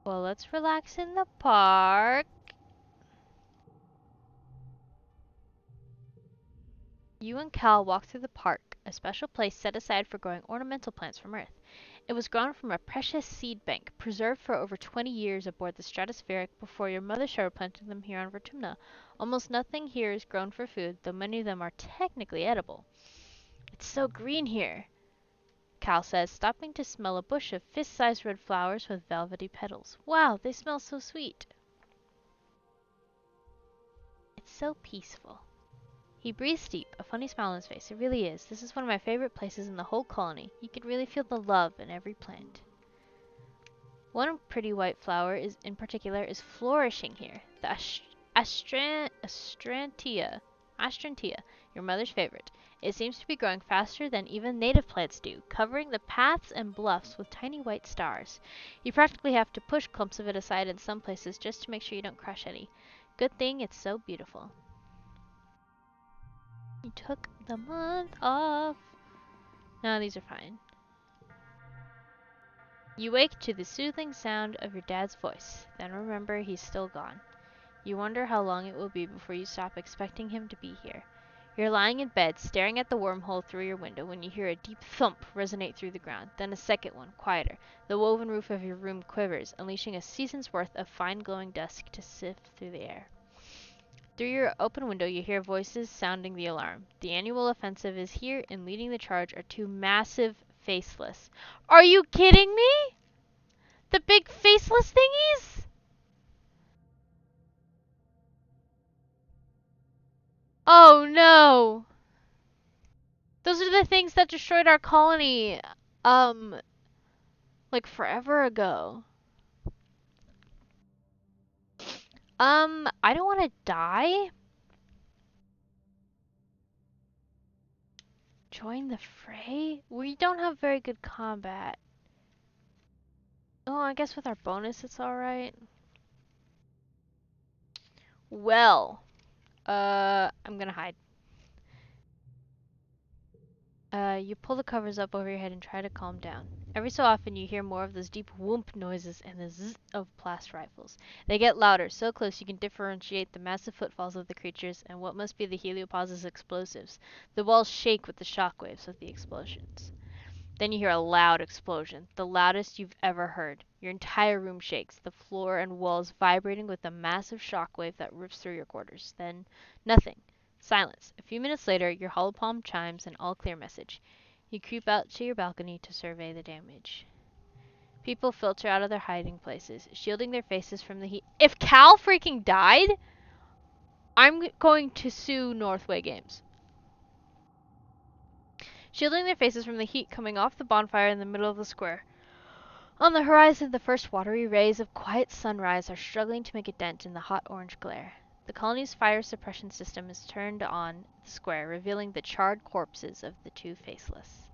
Well, let's relax in the park. You and Cal walk through the park, a special place set aside for growing ornamental plants from Earth. It was grown from a precious seed bank, preserved for over 20 years aboard the Stratospheric before your mother started planting them here on Vertumna. Almost nothing here is grown for food, though many of them are technically edible. It's so green here, Cal says, stopping to smell a bush of fist-sized red flowers with velvety petals. Wow, they smell so sweet. It's so peaceful. He breathes deep, a funny smile on his face. It really is. This is one of my favorite places in the whole colony. You can really feel the love in every plant. One pretty white flower in particular is flourishing here. The Astrantia, your mother's favorite. It seems to be growing faster than even native plants do, covering the paths and bluffs with tiny white stars. You practically have to push clumps of it aside in some places just to make sure you don't crush any. Good thing it's so beautiful. You took the month off. No, these are fine. You wake to the soothing sound of your dad's voice. Then remember he's still gone. You wonder how long it will be before you stop expecting him to be here. You're lying in bed, staring at the wormhole through your window when you hear a deep thump resonate through the ground. Then a second one, quieter. The woven roof of your room quivers, unleashing a season's worth of fine glowing dusk to sift through the air. Through your open window, you hear voices sounding the alarm. The annual offensive is here, and leading the charge are two massive faceless. Are you kidding me? The big faceless thingies? Oh no! Those are the things that destroyed our colony, like forever ago. I don't want to die. Join the fray? We don't have very good combat. Oh, I guess with our bonus it's alright. Well, I'm gonna hide. You pull the covers up over your head and try to calm down. Every so often you hear more of those deep whoomp noises and the zzz of blast rifles. They get louder, so close you can differentiate the massive footfalls of the creatures and what must be the heliopause's explosives. The walls shake with the shockwaves of the explosions. Then you hear a loud explosion, the loudest you've ever heard. Your entire room shakes, the floor and walls vibrating with a massive shockwave that rips through your quarters. Then, nothing. Silence. A few minutes later, your hollow palm chimes an all-clear message. You creep out to your balcony to survey the damage. People filter out of their hiding places, shielding their faces from the heat. If Cal freaking died, I'm going to sue Northway Games. Shielding their faces from the heat coming off the bonfire in the middle of the square. On the horizon, the first watery rays of quiet sunrise are struggling to make a dent in the hot orange glare. The colony's fire suppression system is turned on the square, revealing the charred corpses of the two faceless.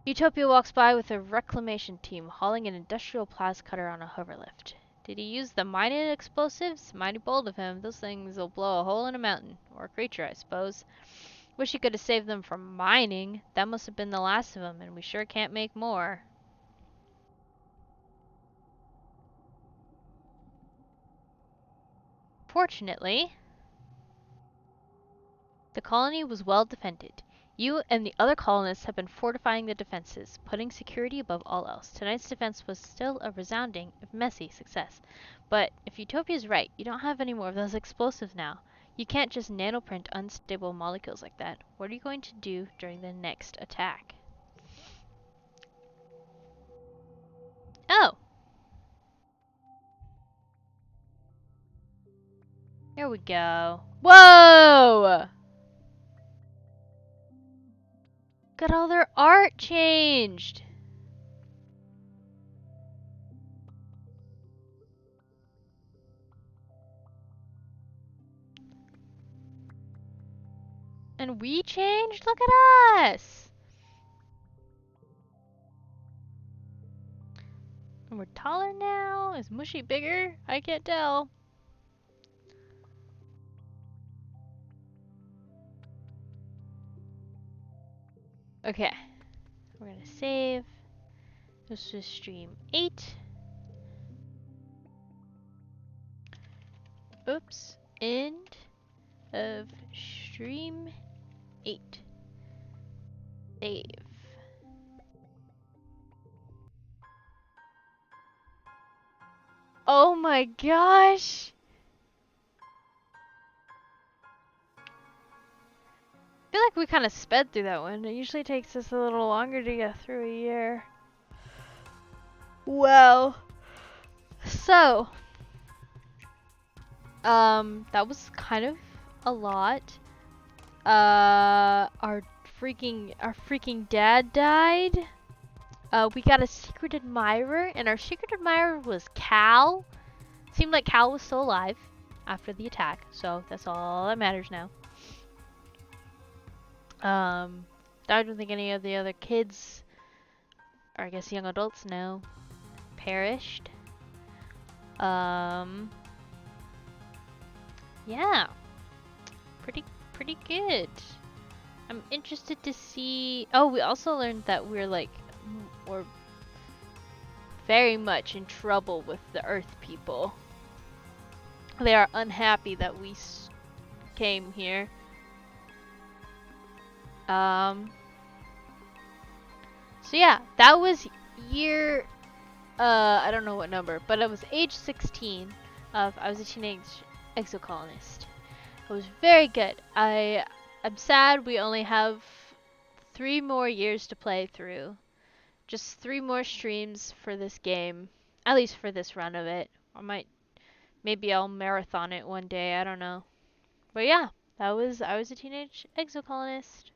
Utopia walks by with a reclamation team hauling an industrial plas cutter on a hoverlift. Did he use the mining explosives? Mighty bold of him. Those things will blow a hole in a mountain. Or a creature, I suppose. Wish he could have saved them from mining. That must have been the last of them, and we sure can't make more. Fortunately, the colony was well defended. You and the other colonists have been fortifying the defenses, putting security above all else. Tonight's defense was still a resounding, if messy, success. But if Utopia's right, you don't have any more of those explosives now. You can't just nanoprint unstable molecules like that. What are you going to do during the next attack? Oh! Here we go. Whoa! Got all their art changed! And we changed? Look at us! And we're taller now? Is Mushy bigger? I can't tell. Okay. We're gonna save. This is stream 8. Oops. End of stream 8. Save. Oh my gosh! I feel like we kind of sped through that one. It usually takes us a little longer to get through a year. Well, so that was kind of a lot. Our freaking dad died. We got a secret admirer, and our secret admirer was Cal. Seemed like Cal was still alive after the attack, so that's all that matters now. I don't think any of the other kids, or I guess young adults now, perished. Yeah, pretty good. I'm interested to see. Oh, we also learned that we're very much in trouble with the Earth people. They are unhappy that we came here. So yeah, that was year, I don't know what number, but it was age 16 of I was a Teenage Exocolonist. It was very good. I'm sad we only have 3 more years to play through. Just 3 more streams for this game, at least for this run of it. Maybe I'll marathon it one day, I don't know. But yeah, I was a Teenage Exocolonist.